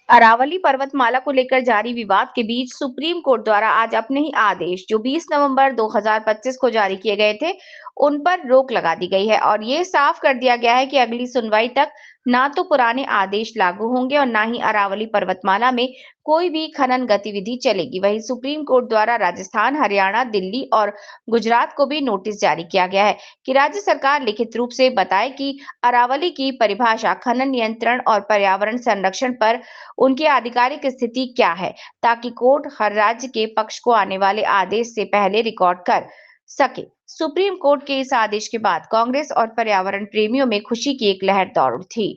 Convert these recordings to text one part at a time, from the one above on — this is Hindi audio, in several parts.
अरावली पर्वतमाला को लेकर जारी विवाद के बीच सुप्रीम कोर्ट द्वारा आज अपने ही आदेश जो 20 नवंबर 2025 को जारी किए गए थे, उन पर रोक लगा दी गई है और ये साफ कर दिया गया है कि अगली सुनवाई तक ना तो पुराने आदेश लागू होंगे और ना ही अरावली पर्वतमाला में कोई भी खनन गतिविधि चलेगी। वहीं सुप्रीम कोर्ट द्वारा राजस्थान, हरियाणा, दिल्ली और गुजरात को भी नोटिस जारी किया गया है कि राज्य सरकार लिखित रूप से बताए कि अरावली की परिभाषा, खनन नियंत्रण और पर्यावरण संरक्षण पर उनकी आधिकारिक स्थिति क्या है, ताकि कोर्ट हर राज्य के पक्ष को आने वाले आदेश से पहले रिकॉर्ड कर सके। सुप्रीम कोर्ट के इस आदेश के बाद कांग्रेस और पर्यावरण प्रेमियों में खुशी की एक लहर दौड़ उठी।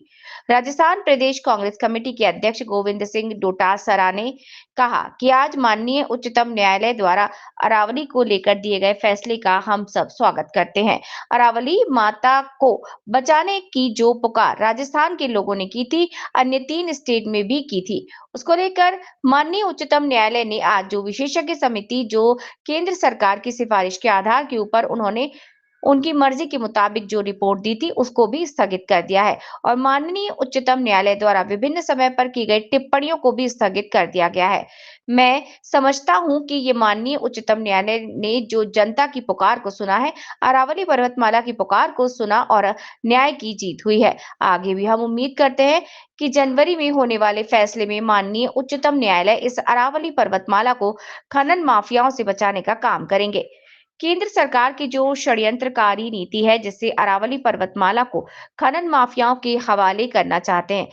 राजस्थान प्रदेश कांग्रेस कमेटी के अध्यक्ष गोविंद सिंह डोटासरा ने कहा कि आज माननीय उच्चतम न्यायालय द्वारा अरावली को लेकर दिए गए फैसले का हम सब स्वागत करते हैं। अरावली माता को बचाने की जो पुकार राजस्थान के लोगों ने की थी, अन्य 3 स्टेट में भी की थी, उसको लेकर माननीय उच्चतम न्यायालय ने आज जो विशेषज्ञ समिति जो केंद्र सरकार की सिफारिश के आधार के ऊपर उन्होंने उनकी मर्जी के मुताबिक जो रिपोर्ट दी थी, उसको भी स्थगित कर दिया है और माननीय उच्चतम न्यायालय द्वारा विभिन्न समय पर की गई टिप्पणियों को भी स्थगित कर दिया गया है। मैं समझता हूं कि ये माननीय उच्चतम न्यायालय ने जो जनता की पुकार को सुना है, अरावली पर्वतमाला की पुकार को सुना और न्याय की जीत हुई है। आगे भी हम उम्मीद करते हैं कि जनवरी में होने वाले फैसले में माननीय उच्चतम न्यायालय इस अरावली पर्वतमाला को खनन माफियाओं से बचाने का काम करेंगे। केंद्र सरकार की जो षड्यंत्रकारी नीति है, जिससे अरावली पर्वतमाला को खनन माफियाओं के हवाले करना चाहते हैं,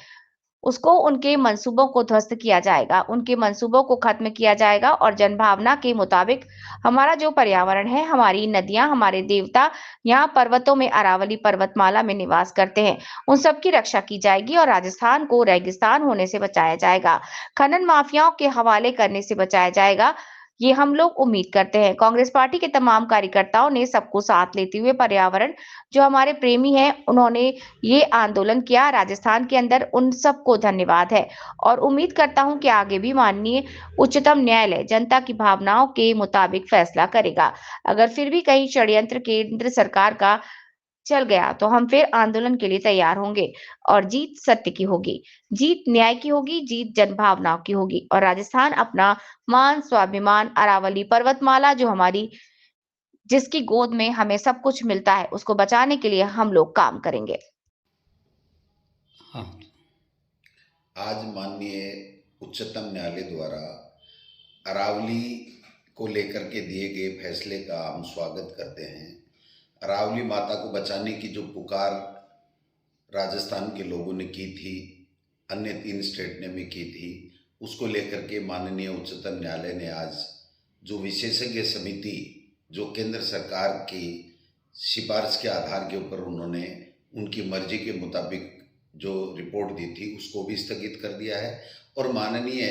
उसको उनके मंसूबों को ध्वस्त किया जाएगा, उनके मंसूबों को खत्म किया जाएगा और जनभावना के मुताबिक हमारा जो पर्यावरण है, हमारी नदियां, हमारे देवता यहाँ पर्वतों में अरावली पर्वतमाला में निवास करते हैं, उन सब की रक्षा की जाएगी और राजस्थान को रेगिस्तान होने से बचाया जाएगा, खनन माफियाओं के हवाले करने से बचाया जाएगा। ये हम लोग उम्मीद करते हैं। कांग्रेस पार्टी के तमाम कार्यकर्ताओं ने सबको साथ लेते हुए पर्यावरण जो हमारे प्रेमी हैं, उन्होंने ये आंदोलन किया राजस्थान के अंदर, उन सबको धन्यवाद है और उम्मीद करता हूं कि आगे भी माननीय उच्चतम न्यायालय जनता की भावनाओं के मुताबिक फैसला करेगा। अगर फिर भी कहीं षड्यंत्र केंद्र सरकार का चल गया तो हम फिर आंदोलन के लिए तैयार होंगे और जीत सत्य की होगी, जीत न्याय की होगी, जीत जनभावनाओं की होगी और राजस्थान अपना मान स्वाभिमान अरावली पर्वतमाला जो हमारी जिसकी गोद में हमें सब कुछ मिलता है, उसको बचाने के लिए हम लोग काम करेंगे। हाँ। आज माननीय उच्चतम न्यायालय द्वारा अरावली को लेकर के दिए गए फैसले का हम स्वागत करते हैं। अरावली माता को बचाने की जो पुकार राजस्थान के लोगों ने की थी, अन्य 3 स्टेट ने भी की थी, उसको लेकर के माननीय उच्चतम न्यायालय ने आज जो विशेषज्ञ समिति जो केंद्र सरकार की सिफारिश के आधार के ऊपर उन्होंने उनकी मर्जी के मुताबिक जो रिपोर्ट दी थी उसको भी स्थगित कर दिया है और माननीय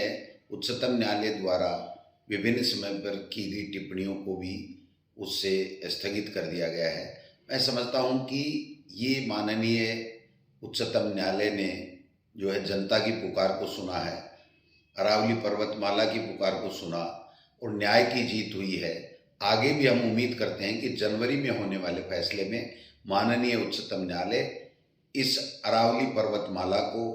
उच्चतम न्यायालय द्वारा विभिन्न समय पर की गई टिप्पणियों को भी उससे स्थगित कर दिया गया है। मैं समझता हूं कि ये माननीय उच्चतम न्यायालय ने जो है जनता की पुकार को सुना है, अरावली पर्वतमाला की पुकार को सुना और न्याय की जीत हुई है। आगे भी हम उम्मीद करते हैं कि जनवरी में होने वाले फैसले में माननीय उच्चतम न्यायालय इस अरावली पर्वतमाला को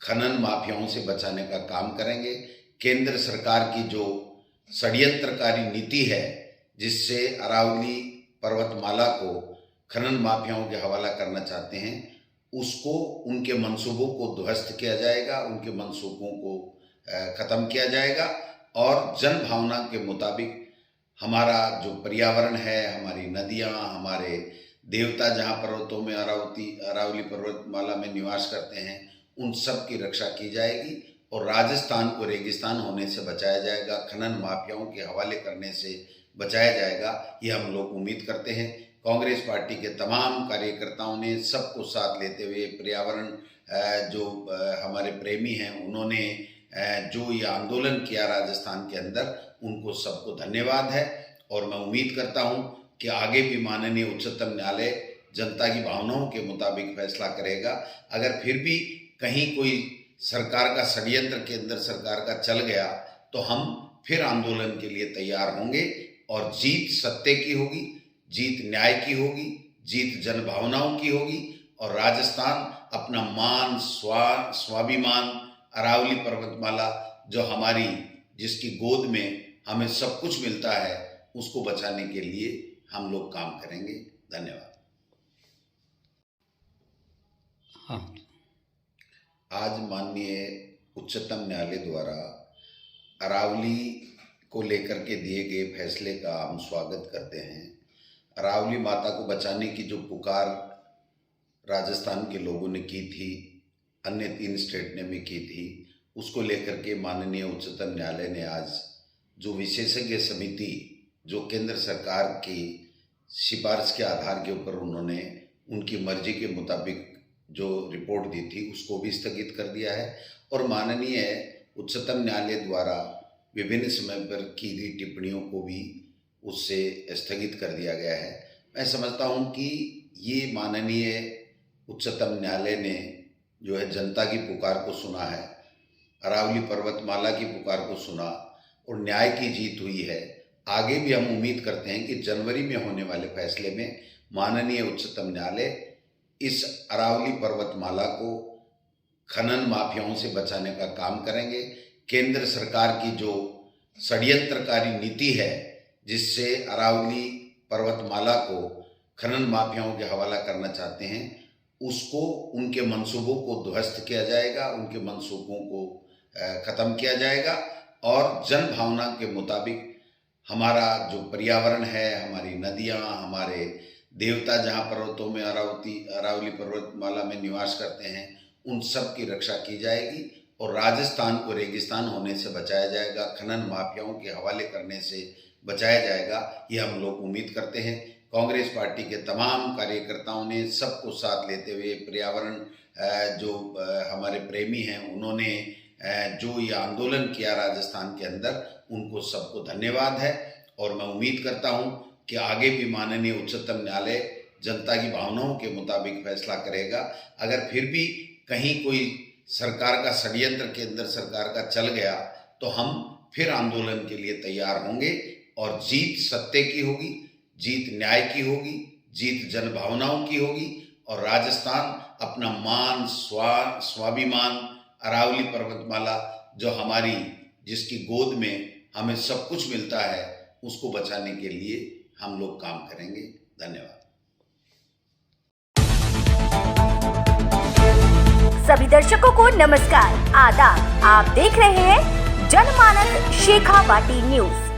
खनन माफियाओं से बचाने का काम करेंगे। केंद्र सरकार की जो षड्यंत्रकारी नीति है जिससे अरावली पर्वतमाला को खनन माफियाओं के हवाला करना चाहते हैं, उसको उनके मंसूबों को ध्वस्त किया जाएगा, उनके मंसूबों को खत्म किया जाएगा और जन भावना के मुताबिक हमारा जो पर्यावरण है, हमारी नदियाँ, हमारे देवता जहाँ पर्वतों में अरावली पर्वतमाला में निवास करते हैं, उन सब की रक्षा की जाएगी और राजस्थान को रेगिस्तान होने से बचाया जाएगा, खनन माफियाओं के हवाले करने से बचाया जाएगा। ये हम लोग उम्मीद करते हैं। कांग्रेस पार्टी के तमाम कार्यकर्ताओं ने सबको साथ लेते हुए पर्यावरण जो हमारे प्रेमी हैं उन्होंने जो ये आंदोलन किया राजस्थान के अंदर, उनको सबको धन्यवाद है और मैं उम्मीद करता हूं कि आगे भी माननीय उच्चतम न्यायालय जनता की भावनाओं के मुताबिक फैसला करेगा। अगर फिर भी कहीं कोई सरकार का षड्यंत्र केंद्र सरकार का चल गया तो हम फिर आंदोलन के लिए तैयार होंगे और जीत सत्य की होगी, जीत न्याय की होगी, जीत जन भावनाओं की होगी और राजस्थान अपना मान स्वाभिमान अरावली पर्वतमाला जो हमारी, जिसकी गोद में हमें सब कुछ मिलता है, उसको बचाने के लिए हम लोग काम करेंगे। धन्यवाद। हाँ। आज माननीय उच्चतम न्यायालय द्वारा अरावली को लेकर के दिए गए फैसले का हम स्वागत करते हैं। अरावली माता को बचाने की जो पुकार राजस्थान के लोगों ने की थी, अन्य 3 स्टेट ने भी की थी, उसको लेकर के माननीय उच्चतम न्यायालय ने आज जो विशेषज्ञ समिति जो केंद्र सरकार की सिफारिश के आधार के ऊपर उन्होंने उनकी मर्जी के मुताबिक जो रिपोर्ट दी थी उसको भी स्थगित कर दिया है और माननीय उच्चतम न्यायालय द्वारा विभिन्न समय पर की गई टिप्पणियों को भी उससे स्थगित कर दिया गया है। मैं समझता हूं कि ये माननीय उच्चतम न्यायालय ने जो है जनता की पुकार को सुना है, अरावली पर्वतमाला की पुकार को सुना और न्याय की जीत हुई है। आगे भी हम उम्मीद करते हैं कि जनवरी में होने वाले फैसले में माननीय उच्चतम न्यायालय इस अरावली पर्वतमाला को खनन माफियाओं से बचाने का काम करेंगे। केंद्र सरकार की जो षड्यंत्रकारी नीति है जिससे अरावली पर्वतमाला को खनन माफियाओं के हवाला करना चाहते हैं, उसको, उनके मंसूबों को ध्वस्त किया जाएगा, उनके मंसूबों को खत्म किया जाएगा और जन भावना के मुताबिक हमारा जो पर्यावरण है, हमारी नदियाँ, हमारे देवता जहाँ पर्वतों में अरावली पर्वतमाला में निवास करते हैं, उन सब की रक्षा की जाएगी और राजस्थान को रेगिस्तान होने से बचाया जाएगा, खनन माफियाओं के हवाले करने से बचाया जाएगा, ये हम लोग उम्मीद करते हैं। कांग्रेस पार्टी के तमाम कार्यकर्ताओं ने सबको साथ लेते हुए, पर्यावरण जो हमारे प्रेमी हैं उन्होंने जो ये आंदोलन किया राजस्थान के अंदर, उनको सबको धन्यवाद है और मैं उम्मीद करता हूँ कि आगे भी माननीय उच्चतम न्यायालय जनता की भावनाओं के मुताबिक फैसला करेगा। अगर फिर भी कहीं कोई सरकार का षड्यंत्र केंद्र सरकार का चल गया तो हम फिर आंदोलन के लिए तैयार होंगे और जीत सत्य की होगी, जीत न्याय की होगी, जीत जन भावनाओं की होगी और राजस्थान अपना मान, स्वाभिमान, अरावली पर्वतमाला जो हमारी, जिसकी गोद में हमें सब कुछ मिलता है, उसको बचाने के लिए हम लोग काम करेंगे। धन्यवाद। सभी दर्शकों को नमस्कार, आदाब। आप देख रहे हैं जनमानस शेखावाटी न्यूज।